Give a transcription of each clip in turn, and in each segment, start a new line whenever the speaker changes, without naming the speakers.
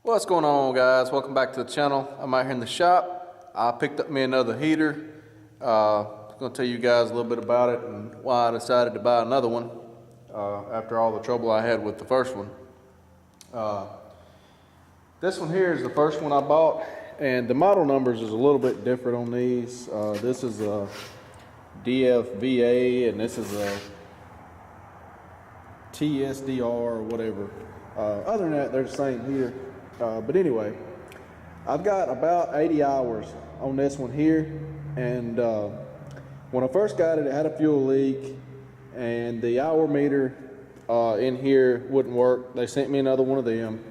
What's going on, guys? Welcome back to the channel. I'm out here in the shop. I picked up me another heater. I'm going to tell you guys a little bit about it and why I decided to buy another one after all the trouble I had with the first one. This one here is the first one I bought, and the model numbers is a little bit different on these. This is a DFVA and this is a TSDR or whatever. Other than that, they're the same heater. But anyway, I've got about 80 hours on this one here, and when I first got it, it had a fuel leak, and the hour meter in here wouldn't work. They sent me another one of them.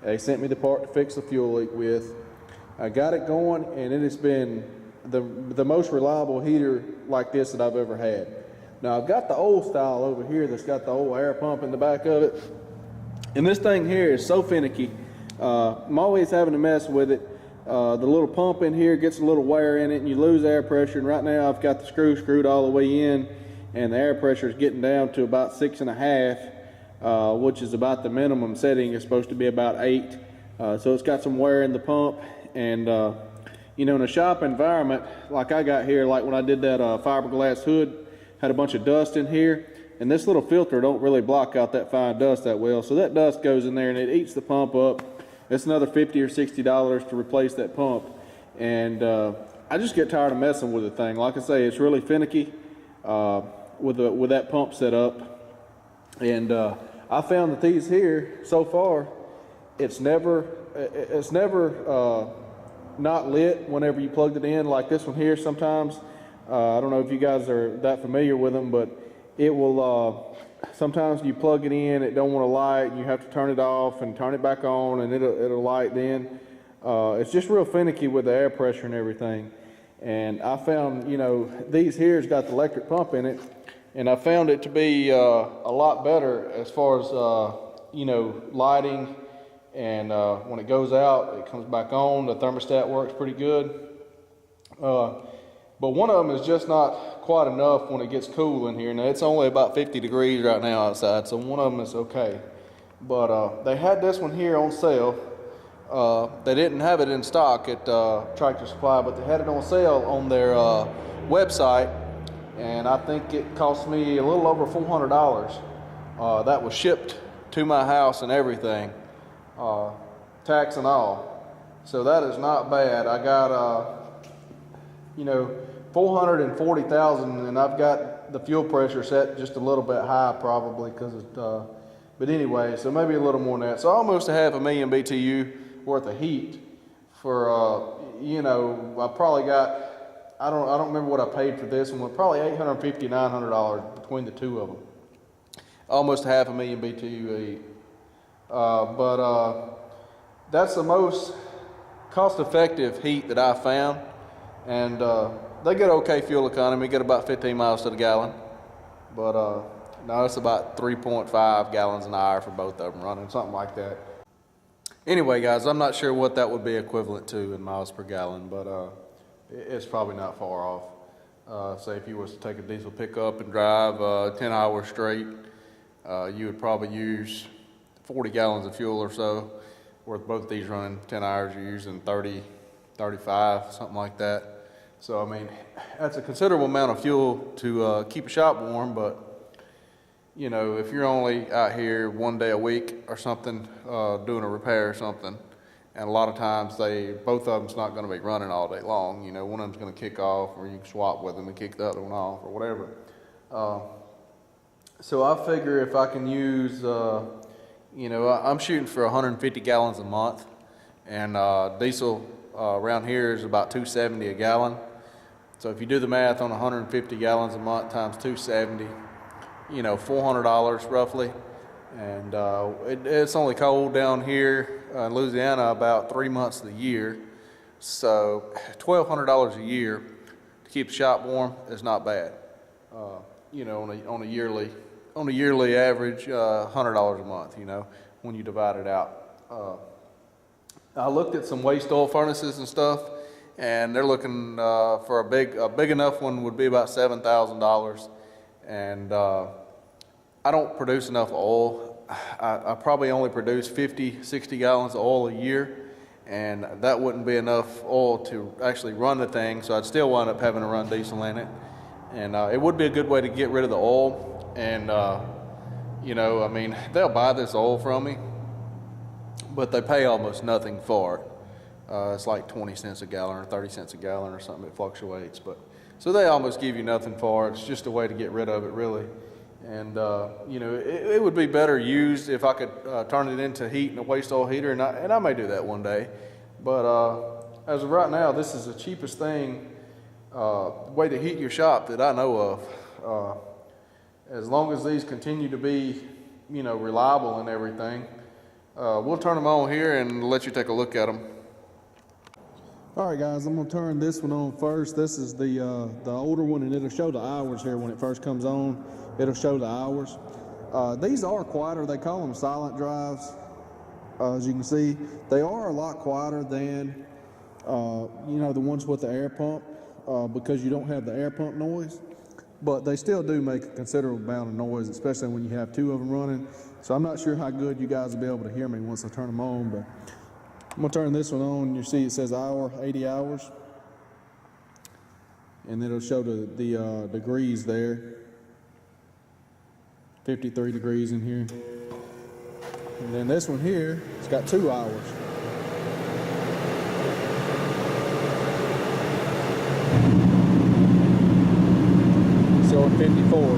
They sent me the part to fix the fuel leak with. I got it going, and it has been the most reliable heater like this that I've ever had. Now, I've got the old style over here that's got the old air pump in the back of it, and this thing here is so finicky. I'm always having to mess with it. The little pump in here gets a little wear in it and you lose air pressure, and right now I've got the screw screwed all the way in, and the air pressure is getting down to about 6.5, which is about the minimum setting. It's supposed to be about 8. So it's got some wear in the pump, and you know, in a shop environment like I got here, like when I did that fiberglass hood, had a bunch of dust in here, and this little filter don't really block out that fine dust that well, so that dust goes in there and it eats the pump up. It's another $50 or $60 to replace that pump, and I just get tired of messing with the thing. Like I say, it's really finicky with that pump set up, and I found that these here so far, it's never not lit whenever you plugged it in. Like this one here, sometimes I don't know if you guys are that familiar with them, but it will. Sometimes you plug it in, it don't want to light, and you have to turn it off and turn it back on, and it'll light then. It's just real finicky with the air pressure and everything. And I found, you know, these here's got the electric pump in it, and I found it to be a lot better as far as you know, lighting. And when it goes out, it comes back on. The thermostat works pretty good. But one of them is just not quite enough when it gets cool in here. Now, it's only about 50 degrees right now outside, so one of them is okay. But they had this one here on sale. They didn't have it in stock at Tractor Supply, but they had it on sale on their website, and I think it cost me a little over $400. That was shipped to my house and everything, tax and all. So that is not bad. I got, you know, 440,000, and I've got the fuel pressure set just a little bit high probably because it, but anyway, so maybe a little more than that. So almost a 500,000 BTU worth of heat for, you know, I probably got, I don't remember what I paid for this one, probably $850, $900 between the two of them. Almost a 500,000 BTU heat. But that's the most cost-effective heat that I found, and they get okay fuel economy, get about 15 miles to the gallon, but no, it's about 3.5 gallons an hour for both of them running, something like that. Anyway, guys, I'm not sure what that would be equivalent to in miles per gallon, but it's probably not far off. Say if you was to take a diesel pickup and drive 10 hours straight, you would probably use 40 gallons of fuel or so. With both of these running 10 hours, you're using 30, 35, something like that. So, I mean, that's a considerable amount of fuel to keep a shop warm, but, you know, if you're only out here one day a week or something, doing a repair or something, and a lot of times both of them's not going to be running all day long. You know, one of them's going to kick off, or you can swap with them and kick the other one off, or whatever. So I figure if I can use, you know, I'm shooting for 150 gallons a month, and diesel around here is about $2.70 a gallon. So if you do the math on 150 gallons a month times 270, you know, $400 roughly. And it's only cold down here in Louisiana about 3 months of the year. So $1,200 a year to keep the shop warm is not bad. You know, on a yearly average, $100 a month, you know, when you divide it out. I looked at some waste oil furnaces and stuff, and they're looking for a big enough one would be about $7,000, and I don't produce enough oil. I probably only produce 50, 60 gallons of oil a year, and that wouldn't be enough oil to actually run the thing, so I'd still wind up having to run diesel in it. And it would be a good way to get rid of the oil. And, you know, I mean, they'll buy this oil from me, but they pay almost nothing for it. It's like 20 cents a gallon or 30 cents a gallon or something. It fluctuates, but so they almost give you nothing for it. It's just a way to get rid of it, really. And you know, it would be better used if I could turn it into heat and a waste oil heater, and I may do that one day. But as of right now, this is the cheapest thing, way to heat your shop that I know of. As long as these continue to be, you know, reliable and everything, we'll turn them on here and let you take a look at them. All right, guys, I'm gonna turn this one on first. This is the older one, and it'll show the hours here when it first comes on. It'll show the hours. These are quieter. They call them silent drives. As you can see, they are a lot quieter than you know, the ones with the air pump, because you don't have the air pump noise. But they still do make a considerable amount of noise, especially when you have two of them running. So I'm not sure how good you guys will be able to hear me once I turn them on, but I'm gonna turn this one on. You see it says hour, 80 hours. And it'll show the degrees there. 53 degrees in here. And then this one here, it's got 2 hours. Showing 54.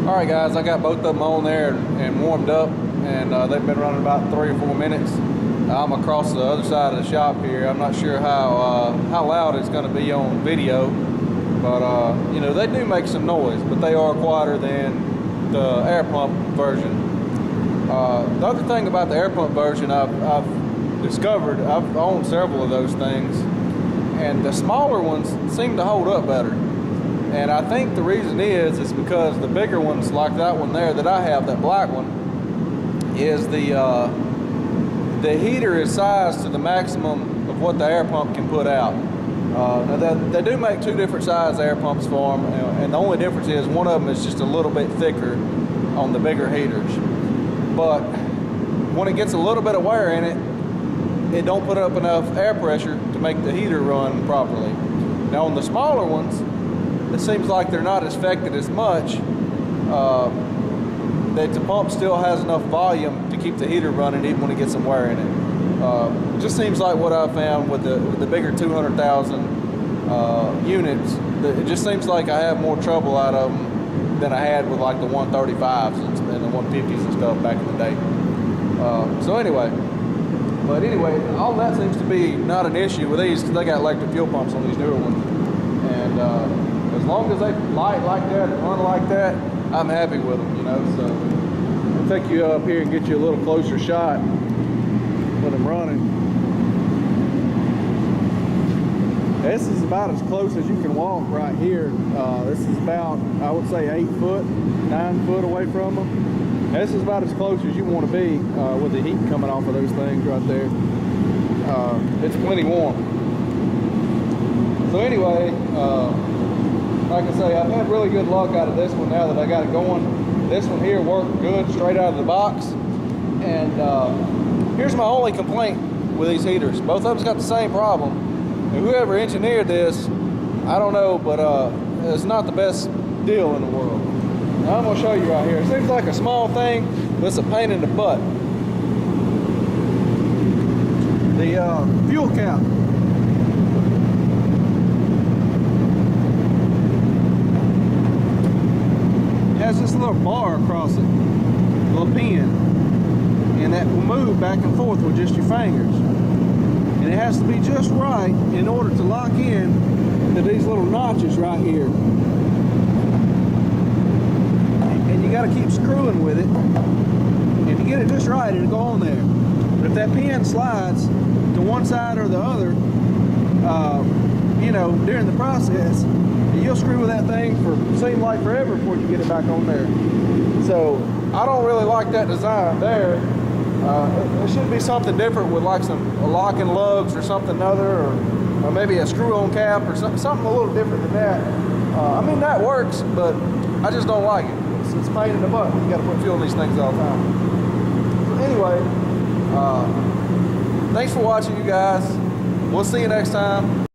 All right, guys, I got both of them on there and warmed up, and they've been running about 3 or 4 minutes. I'm across the other side of the shop here. I'm not sure how loud it's going to be on video, but you know, they do make some noise, but they are quieter than the air pump version. The other thing about the air pump version I've discovered, I've owned several of those things, and the smaller ones seem to hold up better. And I think the reason is because the bigger ones, like that one there that I have, that black one, is the heater is sized to the maximum of what the air pump can put out. Now they do make 2 different size air pumps for them, and the only difference is one of them is just a little bit thicker on the bigger heaters. But when it gets a little bit of wear in it, it don't put up enough air pressure to make the heater run properly. Now on the smaller ones, it seems like they're not affected as much. That the pump still has enough volume to keep the heater running even when it gets some wear in it. It just seems like what I found with the bigger 200,000 units, it just seems like I have more trouble out of them than I had with like the 135s and the 150s and stuff back in the day. So anyway, all that seems to be not an issue with these, because they got electric fuel pumps on these newer ones. And as long as they light like that and run like that, I'm happy with them, you know. So I'll take you up here and get you a little closer shot with them running. This is about as close as you can walk right here. This is about, I would say, 8 foot, 9 foot away from them. This is about as close as you want to be with the heat coming off of those things right there. It's plenty warm. So anyway, like I say, I've had really good luck out of this one now that I got it going. This one here worked good straight out of the box. And here's my only complaint with these heaters. Both of them's got the same problem. And whoever engineered this, I don't know, but it's not the best deal in the world. Now I'm gonna show you right here. It seems like a small thing, but it's a pain in the butt. The fuel cap. Has this little bar across it, a little pin, and that will move back and forth with just your fingers. And it has to be just right in order to lock in to these little notches right here. And you got to keep screwing with it. If you get it just right, it'll go on there. But if that pin slides to one side or the other, you know, during the process, you'll screw with that thing for seem like forever before you get it back on there. So I don't really like that design there. It should be something different with like some locking lugs or something other, or maybe a screw-on cap or something a little different than that. I mean, that works, but I just don't like it. It's pain in the butt. You got to put fuel in these things all the time. So anyway, thanks for watching, you guys. We'll see you next time.